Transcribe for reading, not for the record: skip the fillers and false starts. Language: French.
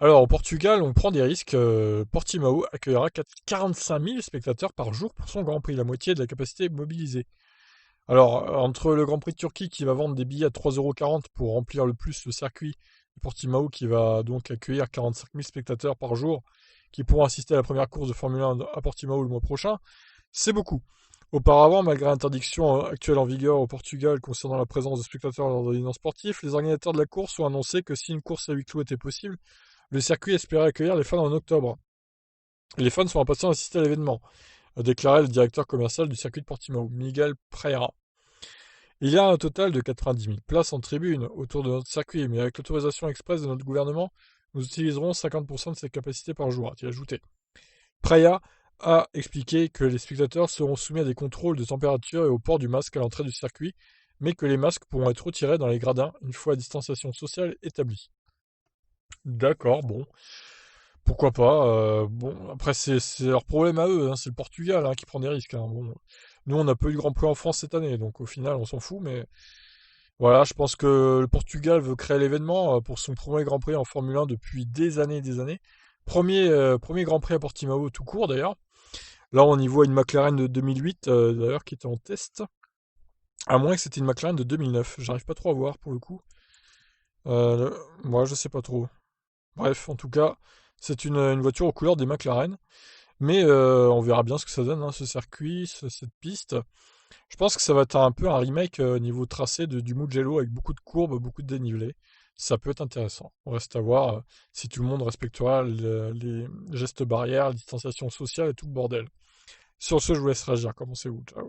Alors, au Portugal, on prend des risques. Portimao accueillera 45 000 spectateurs par jour pour son Grand Prix, la moitié de la capacité mobilisée. Alors, entre le Grand Prix de Turquie qui va vendre des billets à 3,40 € pour remplir le plus le circuit, et Portimao qui va donc accueillir 45 000 spectateurs par jour qui pourront assister à la première course de Formule 1 à Portimao le mois prochain, c'est beaucoup. Auparavant, malgré l'interdiction actuelle en vigueur au Portugal concernant la présence de spectateurs lors d'événements sportifs, les organisateurs de la course ont annoncé que si une course à huis clos était possible, le circuit espérait accueillir les fans en octobre. Les fans sont impatients d'assister à l'événement, a déclaré le directeur commercial du circuit de Portimao, Miguel Pereira. Il y a un total de 90 000 places en tribune autour de notre circuit, mais avec l'autorisation express de notre gouvernement, nous utiliserons 50% de ses capacités par jour, a-t-il ajouté. Preya a expliqué que les spectateurs seront soumis à des contrôles de température et au port du masque à l'entrée du circuit, mais que les masques pourront être retirés dans les gradins une fois la distanciation sociale établie. D'accord, bon. Pourquoi pas. Bon, après, c'est leur problème à eux, hein, c'est le Portugal qui prend des risques. Bon. Nous, on n'a pas eu de Grand Prix en France cette année, donc au final, on s'en fout, mais voilà, je pense que le Portugal veut créer l'événement pour son premier Grand Prix en Formule 1 depuis des années et des années. Premier Grand Prix à Portimao tout court d'ailleurs. Là, on y voit une McLaren de 2008 d'ailleurs qui était en test. À moins que c'était une McLaren de 2009. J'arrive pas trop à voir pour le coup. Moi, je sais pas trop. Bref, en tout cas, c'est une voiture aux couleurs des McLaren. Mais on verra bien ce que ça donne, ce circuit, cette piste. Je pense que ça va être un peu un remake niveau tracé du Mugello avec beaucoup de courbes, beaucoup de dénivelé. Ça peut être intéressant. On reste à voir si tout le monde respectera les gestes barrières, la distanciation sociale et tout le bordel. Sur ce, je vous laisse réagir. Comment c'est vous? Ciao.